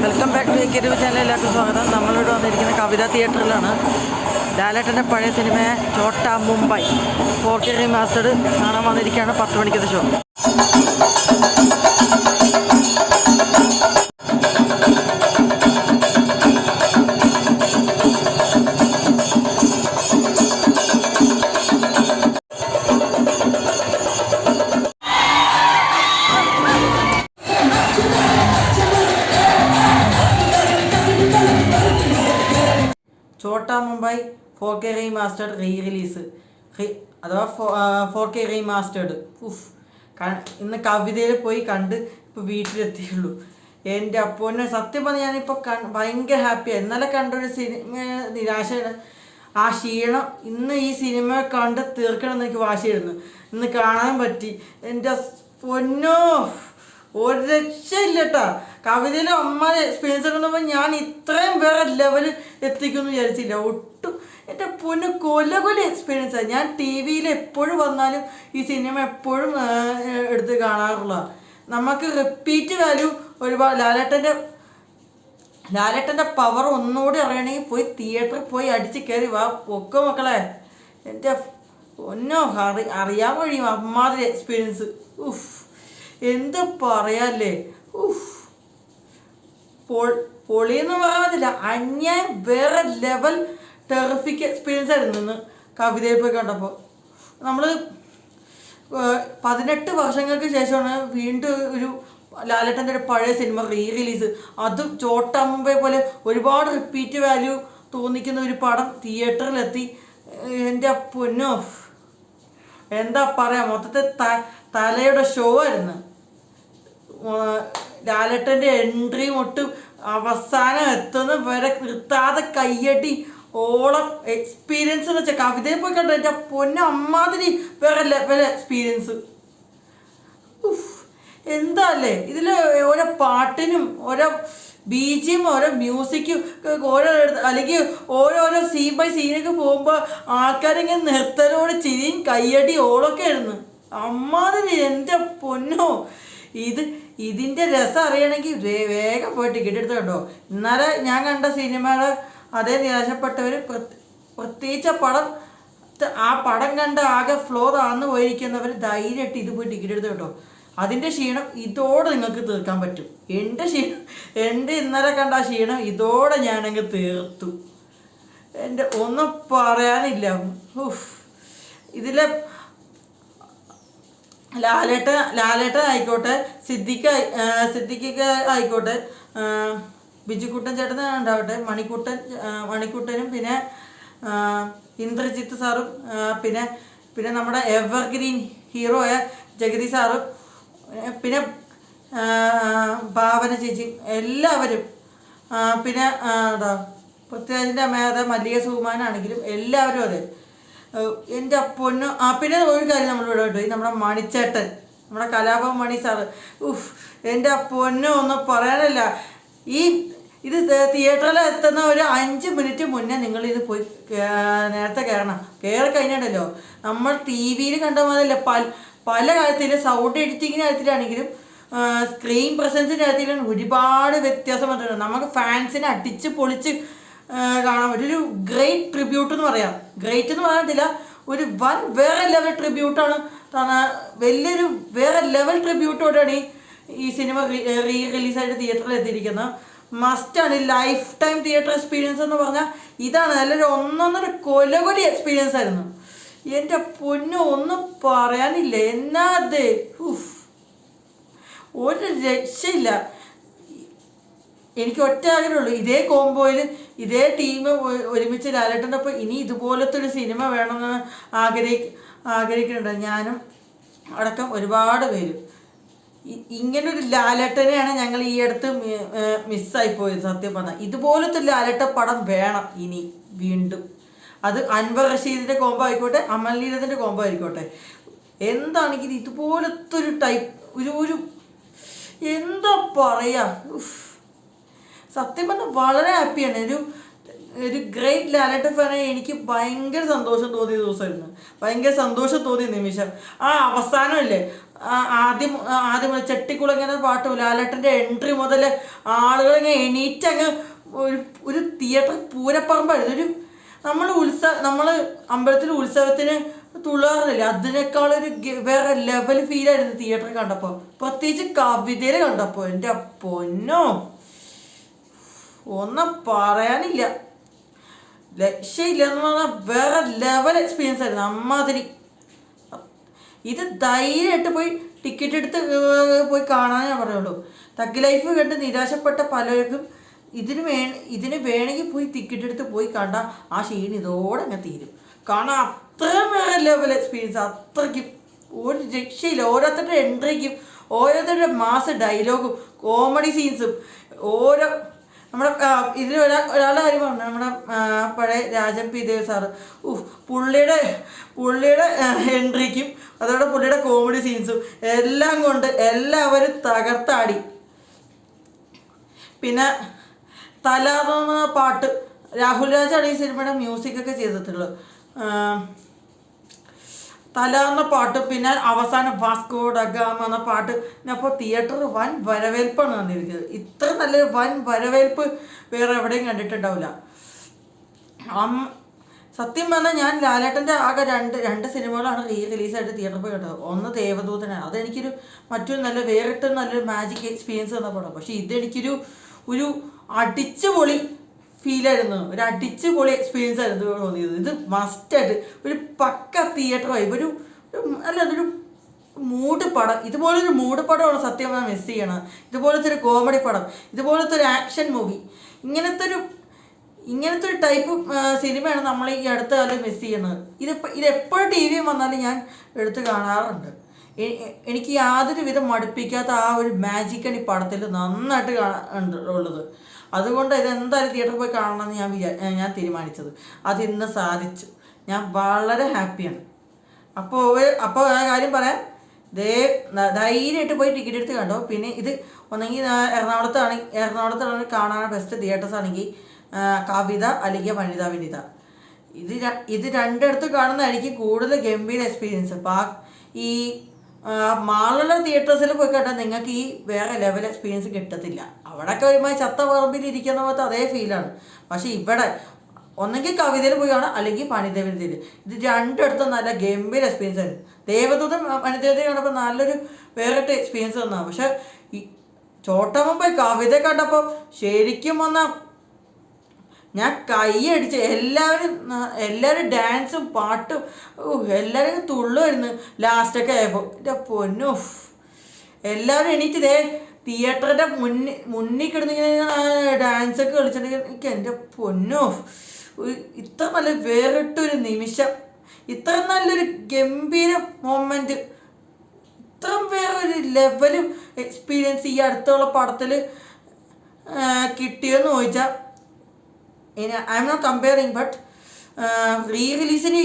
Welcome back to കെരുവ് channel. എല്ലാവർക്കും സ്വാഗതം. നമ്മളിവിടെ വന്നിരിക്കുന്ന കവിത തിയേറ്ററിലാണ്. ലാലേട്ടൻ്റെ പഴയ സിനിമ ചോട്ടാ മുംബൈ 4K റീമാസ്റ്റേർഡ് കാണാൻ വന്നിരിക്കുകയാണ്. 10 മണിക്കത്തെ ഷോ. ചോട്ടാ മുംബൈ 4K റീമാസ്റ്റേർഡ് റിലീസ് അഥവാ 4K റീമാസ്റ്റേർഡ്. ഇന്ന് കവിതയിൽ പോയി കണ്ട് ഇപ്പോൾ വീട്ടിലെത്തിയുള്ളൂ. എൻ്റെ അപ്പോനെ സത്യം പറഞ്ഞാൽ ഞാനിപ്പോൾ ഭയങ്കര ഹാപ്പിയാണ്. ഇന്നലെ കണ്ടൊരു സിനിമ നിരാശയാണ്. ആ ക്ഷീണം ഇന്ന് ഈ സിനിമ കണ്ട് തീർക്കണമെന്ന് എനിക്ക് വാശിയായിരുന്നു. ഇന്ന് കാണാൻ പറ്റി. എൻ്റെ പൊന്നോ, ഒരു രക്ഷയില്ല കേട്ടോ. കവിതയിൽ അമ്മ എക്സ്പീരിയൻസ് എടുക്കുമ്പോൾ ഞാൻ ഇത്രയും വേറെ ലെവൽ എത്തിക്കുമെന്ന് വിചാരിച്ചില്ല ഒട്ടും. എൻ്റെ പൊന്ന് കൊല എക്സ്പീരിയൻസാണ്. ഞാൻ TV-യിൽ എപ്പോഴും വന്നാലും ഈ സിനിമ എപ്പോഴും എടുത്ത് കാണാറുള്ളതാണ്. നമുക്ക് റിപ്പീറ്റ് വാല്യൂ ഒരുപാട്. ലാലേട്ടൻ്റെ പവർ ഒന്നുകൂടി അറിയണമെങ്കിൽ പോയി തിയേറ്ററിൽ പോയി അടിച്ച് കയറി വാ പൊക്കെ മക്കളെ. എൻ്റെ ഒന്നോ അറിയാൻ കഴിയും അമ്മാതിരി എക്സ്പീരിയൻസ്. എന്ത് പറയാല്ലേ. പൊളിയെന്ന് പറയാതില്ല, അന്യായം വേറെ ലെവൽ ടെറിഫിക് എക്സ്പീരിയൻസ് ആയിരുന്നു ഇന്ന് കവിതയിൽ പോയി കണ്ടപ്പോൾ. നമ്മൾ 18 വർഷങ്ങൾക്ക് ശേഷമാണ് വീണ്ടും ഒരു ലാലേട്ടൻ്റെ ഒരു പഴയ സിനിമ റിലീസ്. അതും ചോട്ടാ മുംബൈ പോലെ ഒരുപാട് റിപ്പീറ്റ് വാല്യൂ തോന്നിക്കുന്ന ഒരു പടം തിയേറ്ററിലെത്തി. എൻ്റെ പൊന്നോ, എന്താ പറയുക, മൊത്തത്തിൽ തലയുടെ ഷോ ആയിരുന്നു. ലാലേട്ടൻ്റെ എൻട്രി ഒട്ടും അവസാനം എത്തുന്ന വരെ നിർത്താതെ കയ്യടി ഓളം എക്സ്പീരിയൻസ് എന്ന് വെച്ചാൽ കവിതയിൽ പോയി കണ്ടു. എൻ്റെ പൊന്ന അമ്മാതിരി വേറെ ലെവൽ എക്സ്പീരിയൻസ്. എന്താ അല്ലേ ഇതിൽ ഓരോ പാട്ടിനും ഓരോ BGM ഓരോ മ്യൂസിക്കും ഓരോ അല്ലെങ്കിൽ ഓരോരോ സീൻ ബൈ സീനൊക്കെ പോകുമ്പോൾ ആൾക്കാരിങ്ങനെ നിർത്തലോട് ചിരിയും കയ്യടി ഓളൊക്കെ ആയിരുന്നു അമ്മാതിരി. എൻ്റെ പൊന്നോ, ഇതിൻ്റെ രസം അറിയണമെങ്കിൽ വേഗം പോയി ടിക്കറ്റ് എടുത്ത് കണ്ടോ. ഇന്നലെ ഞാൻ കണ്ട സിനിമയുടെ അതേ നിരാശപ്പെട്ടവർ, പ്രത്യേകിച്ച് ആ പടം കണ്ട ആകെ ഫ്ലോ താഴ്ന്നു പോയിരിക്കുന്നവർ ധൈര്യമായിട്ട് ഇത് പോയി ടിക്കറ്റ് എടുത്ത് കേട്ടോ. അതിൻ്റെ ക്ഷീണം ഇതോടെ നിങ്ങൾക്ക് തീർക്കാൻ പറ്റും. എൻ്റെ ഇന്നലെ കണ്ട ആ ക്ഷീണം ഇതോടെ ഞാനങ്ങ് തീർത്തു. എൻ്റെ ഒന്നും പറയാനില്ല. ഇതിലെ ലാലേട്ടൻ ആയിക്കോട്ടെ, സിദ്ദിഖ് ആയിക്കോട്ടെ, ബിജുക്കുട്ടൻ ചേട്ടൻ ഉണ്ടാവട്ടെ, മണിക്കുട്ടനും പിന്നെ ഇന്ദ്രജിത്ത് സാറും പിന്നെ നമ്മുടെ എവർഗ്രീൻ ഹീറോയ ജഗതി സാറും പിന്നെ ഭാവന ചേച്ചി എല്ലാവരും, പിന്നെ പൃഥ്വിരാജിൻ്റെ അമ്മയാതെ മല്ലിക സുകുമാരനാണെങ്കിലും എല്ലാവരും അതെ. എൻ്റെ പൊന്ന്. പിന്നെ ഒരു കാര്യം നമ്മളിവിടെ കേട്ടോ, നമ്മുടെ മണിച്ചേട്ടൻ, നമ്മുടെ കലാഭവൻ മണി സാറ്. എൻ്റെ പൊന്ന് ഒന്നും പറയാനില്ല. ഇത് തിയേറ്ററിൽ എത്തുന്ന ഒരു 5 മിനിറ്റ് മുന്നേ നിങ്ങളിത് പോയി നേരത്തെ കയറി കഴിഞ്ഞിട്ടല്ലോ. നമ്മൾ TV-യിൽ കണ്ട മാതിരില്ല. പല കാര്യത്തിലും സൗണ്ട് എഡിറ്റിങ്ങിൻ്റെ കാര്യത്തിലാണെങ്കിലും സ്ക്രീൻ പ്രസൻസിൻ്റെ കാര്യത്തിലും ഒരുപാട് വ്യത്യാസം വന്നിട്ടുണ്ട്. നമുക്ക് ഫാൻസിനെ അടിച്ച് പൊളിച്ച് കാണാൻ പറ്റും. ഒരു ഗ്രേറ്റ് ട്രിബ്യൂട്ട് എന്ന് പറയാം. ഗ്രേറ്റ് എന്ന് പറയാനില്ല, ഒരു വേറെ ലെവൽ ട്രിബ്യൂട്ടാണ്. വലിയൊരു വേറെ ലെവൽ ട്രിബ്യൂട്ടോടെയാണ് ഈ സിനിമ റിലീസായിട്ട് തിയേറ്ററിൽ എത്തിയിരിക്കുന്നത്. മസ്റ്റാണ്. ലൈഫ് ടൈം തിയേറ്റർ എക്സ്പീരിയൻസ് എന്ന് പറഞ്ഞാൽ ഇതാണ്. നല്ലൊരു ഒന്നൊന്നര കൊലകൊലി എക്സ്പീരിയൻസ് ആയിരുന്നു. എൻ്റെ പൊന്നു ഒന്നും പറയാനില്ല. എന്നാത് ഒരു രക്ഷയില്ല. എനിക്ക് ഒറ്റ ആഗ്രഹമുള്ളൂ, ഇതേ കോംബോയിൽ ഇതേ ടീം ഒരുമിച്ച് ലാലേട്ടൻ്റെ ഒപ്പം ഇനി ഇതുപോലത്തെ ഒരു സിനിമ വേണമെന്ന് ആഗ്രഹിക്കുന്നുണ്ട്. ഞാനും അടക്കം ഒരുപാട് പേര്. ഇങ്ങനൊരു ലാലേട്ടനെയാണ് ഞങ്ങൾ ഈ അടുത്ത് മിസ്സായിപ്പോയത്. സത്യം പറഞ്ഞാൽ ഇതുപോലത്തെ ഒരു ലാലേട്ട പടം വേണം ഇനി വീണ്ടും. അത് അൻവർ റഷീദിൻ്റെ കോംബോ ആയിക്കോട്ടെ, അമൽ നീരദിൻ്റെ കോംബോ ആയിക്കോട്ടെ, എന്താണെങ്കിലും ഇതുപോലത്തെ ഒരു ഒരു എന്താ പറയുക. സത്യം പറഞ്ഞാൽ വളരെ ഹാപ്പിയാണ്. ഒരു ഗ്രേറ്റ് ലാലേട്ട ഫാനെ എനിക്ക് ഭയങ്കര സന്തോഷം തോന്നിയ ദിവസമായിരുന്നു. ഭയങ്കര സന്തോഷം തോന്നിയ നിമിഷം ആ അവസാനമല്ലേ. ആദ്യം ആദ്യം ചെട്ടിക്കുളങ്ങര പാട്ടും ലാലേട്ടൻ്റെ എൻട്രി മുതൽ ആളുകളിങ്ങനെ എണീറ്റങ്ങ് ഒരു തിയേറ്റർ പൂരപ്പറമ്പായിരുന്നു. നമ്മൾ അമ്പലത്തിൽ ഉത്സവത്തിന് തുള്ളാറില്ല, അതിനേക്കാളൊരു വേറെ ലെവൽ ഫീലായിരുന്നു തിയേറ്ററിൽ കണ്ടപ്പോൾ, പ്രത്യേകിച്ച് കവിതയിൽ കണ്ടപ്പോൾ. എൻ്റെ പൊന്നോ, ഒന്നും പറയാനില്ല, രക്ഷയില്ല എന്ന് പറഞ്ഞാൽ വേറെ ലെവൽ എക്സ്പീരിയൻസ് ആയിരുന്നു. അമ്മാതിരി ഇത് ധൈര്യമായിട്ട് പോയി ടിക്കറ്റ് എടുത്ത് പോയി കാണാൻ ഞാൻ പറയുള്ളൂ. തഗ് ലൈഫ് കണ്ട് നിരാശപ്പെട്ട പലർക്കും ഇതിന് വേണമെങ്കിൽ പോയി ടിക്കറ്റ് എടുത്ത് പോയി കണ്ടാൽ ആ ക്ഷീണം ഇതോടെ അങ്ങ് തീരും. കാരണം അത്രയും വേറെ ലെവൽ എക്സ്പീരിയൻസ്, അത്രയ്ക്കും ഒരു രക്ഷയില്ല. ഓരോരുത്തരുടെ എൻട്രിക്കും ഓരോരുത്തരുടെ മാസ് ഡയലോഗും കോമഡി സീൻസും ഓരോ നമ്മുടെ ഇതിൽ ഒരാളുടെ കാര്യം പറഞ്ഞു, നമ്മുടെ പഴയ രാജൻ പി ദേവ് സാറ്. പുള്ളിയുടെ എൻട്രിക്കും അതോടെ പുള്ളിയുടെ കോമഡി സീൻസും എല്ലാം കൊണ്ട് എല്ലാവരും തകർത്താടി. പിന്നെ തലാന്ന പാട്ട്, രാഹുൽ രാജാണ് ഈ സിനിമയുടെ മ്യൂസിക്കൊക്കെ ചെയ്തിട്ടുള്ളത്. തലാന്ന പാട്ട്, പിന്നെ അവസാനം വാസ്കോ ഡ ഗാമ എന്ന പാട്ട്. അപ്പോൾ തിയേറ്ററിൽ വൻ വരവേൽപ്പാണ് കണ്ടിരിക്കുന്നത്. ഇത്ര നല്ലൊരു വൻ വരവേൽപ്പ് വേറെ എവിടെയും കണ്ടിട്ടുണ്ടാവില്ല. സത്യം പറഞ്ഞാൽ ഞാൻ ലാലേട്ടൻ്റെ ആകെ രണ്ട് സിനിമകളാണ് റിലീസായിട്ട് തിയേറ്ററിൽ പോയി കണ്ടത്. ഒന്ന് ദേവദൂതനാണ്, അതെനിക്കൊരു മറ്റൊരു നല്ലൊരു മാജിക് എക്സ്പീരിയൻസ് തന്ന പടം. പക്ഷേ ഇതെനിക്കൊരു അടിച്ചുപൊളി ഫീലായിരുന്നു, ഒരു അടിച്ചുപൊളി എക്സ്പീരിയൻസ് ആയിരുന്നു തോന്നിയത്. ഇത് മസ്റ്റായിട്ട് ഒരു പക്ക തിയേറ്റർ വൈബ്, അതൊരു മൂഡ് പടം. ഇതുപോലൊരു മൂഡ് പടമാണ് സത്യം പറഞ്ഞാൽ മിസ് ചെയ്യണം. ഇതുപോലത്തെ ഒരു കോമഡി പടം, ഇതുപോലത്തെ ഒരു ആക്ഷൻ മൂവി, ഇങ്ങനത്തെ ഒരു ടൈപ്പ് സിനിമയാണ് നമ്മൾ ഈ അടുത്ത കാലം മിസ് ചെയ്യുന്നത്. ഇതെപ്പോഴും ടി വിയും വന്നാലും ഞാൻ എടുത്ത് കാണാറുണ്ട്. എനിക്ക് യാതൊരു വിധം മടുപ്പിക്കാത്ത ആ ഒരു മാജിക്കാണ് ഈ പടത്തിൽ നന്നായിട്ട് ഉള്ളത്. അതുകൊണ്ട് ഇതെന്തായാലും തിയേറ്ററിൽ പോയി കാണണമെന്ന് ഞാൻ തീരുമാനിച്ചത്. അതിന്ന് സാധിച്ചു. ഞാൻ വളരെ ഹാപ്പിയാണ്. അപ്പോൾ ആ കാര്യം പറയാം, ധൈര്യമായിട്ട് പോയി ടിക്കറ്റ് എടുത്ത് കണ്ടോ. പിന്നെ ഇത് ഒന്നെങ്കിൽ എറണാകുളത്താണ് കാണാൻ ബെസ്റ്റ് തിയേറ്റേഴ്സ് ആണെങ്കിൽ കവിത അല്ലെങ്കിൽ വനിതാ വിനിത. ഇത് രണ്ടിടത്ത് കാണുന്നതായിരിക്കും കൂടുതൽ ഗംഭീര എക്സ്പീരിയൻസ്. ഈ മാളുള്ള തിയേറ്റേഴ്സിൽ പോയി കേട്ടാൽ നിങ്ങൾക്ക് ഈ വേറെ ലെവൽ എക്സ്പീരിയൻസ് കിട്ടത്തില്ല. അവിടെയൊക്കെ ഒരുമാതിരി ചത്ത പറമ്പിൽ ഇരിക്കുന്ന പോലത്തെ അതേ ഫീലാണ്. പക്ഷേ ഇവിടെ ഒന്നെങ്കിൽ കവിതയിൽ പോയി കാണാം, അല്ലെങ്കിൽ വനിതാ വിനിതയിൽ. ഇത് രണ്ടിടത്തും നല്ല ഗംഭീര എക്സ്പീരിയൻസ് ആയിരുന്നു. ദേവദൂതൻ വനിതാ കണ്ടപ്പോൾ നല്ലൊരു വേറെ എക്സ്പീരിയൻസ് തന്നതാണ്. പക്ഷെ ഈ ചോട്ടമ്മ പോയി കവിത കണ്ടപ്പോൾ ശരിക്കും വന്നാൽ ഞാൻ കൈയടിച്ച് എല്ലാവരും ഡാൻസും പാട്ടും എല്ലാവരും തുള്ളുമായിരുന്നു ലാസ്റ്റൊക്കെ ആയപ്പോൾ. എൻ്റെ പൊന്നോ, എല്ലാവരും എണീറ്റ് തിയേറ്ററിൻ്റെ മുന്നിൽ കിടന്നിങ്ങനെ ഡാൻസൊക്കെ കളിച്ചിട്ടുണ്ടെങ്കിൽ എനിക്ക് എൻ്റെ പൊന്നോ, ഇത്ര നല്ല വേറിട്ടൊരു നിമിഷം, ഇത്ര നല്ലൊരു ഗംഭീര മൊമെൻറ്റ്, ഇത്രയും വേറൊരു ലെവലും എക്സ്പീരിയൻസ് ഈ അടുത്തുള്ള പടത്തിൽ കിട്ടിയെന്ന് ചോദിച്ചാൽ I am not comparing, but റിലീസിന്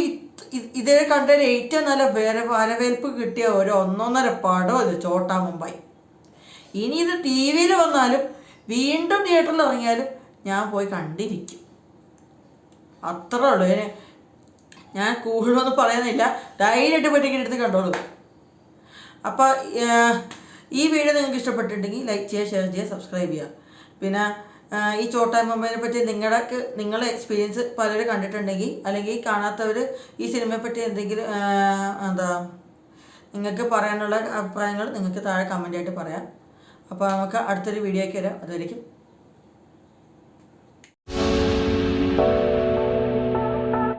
ഇതേ കണ്ടതിൽ ഏറ്റവും നല്ല വരവേൽപ്പ് കിട്ടിയ ഒരു ഒന്നൊന്നര പടം ഇത് ചോട്ടാ മുംബൈ. ഇനി ഇത് ടി വിയിൽ വന്നാലും വീണ്ടും തിയേറ്ററിൽ ഇറങ്ങിയാലും ഞാൻ പോയി കണ്ടിരിക്കും. അത്രേ ഉള്ളൂ. ഞാൻ കൂടുതലൊന്നും പറയുന്നില്ല, ധൈര്യമായിട്ട് പോയി ടിക്കറ്റ് എടുത്ത് കണ്ടോളൂ. അപ്പോൾ ഈ വീഡിയോ നിങ്ങൾക്ക് ഇഷ്ടപ്പെട്ടിട്ടുണ്ടെങ്കിൽ ലൈക്ക് ചെയ്യുക, ഷെയർ ചെയ്യുക, സബ്സ്ക്രൈബ് ചെയ്യുക. പിന്നെ ഈ ചോട്ടാ മുംബൈനെ പറ്റി നിങ്ങളുടെ എക്സ്പീരിയൻസ് പലരും കണ്ടിട്ടുണ്ടെങ്കിൽ, അല്ലെങ്കിൽ കാണാത്തവർ ഈ സിനിമയെ പറ്റി എന്തെങ്കിലും നിങ്ങൾക്ക് പറയാനുള്ള അഭിപ്രായങ്ങൾ നിങ്ങൾക്ക് താഴെ കമൻ്റായിട്ട് പറയാം. അപ്പോൾ നമുക്ക് അടുത്തൊരു വീഡിയോയ്ക്ക് വരാം. അതുവരെയ്ക്കും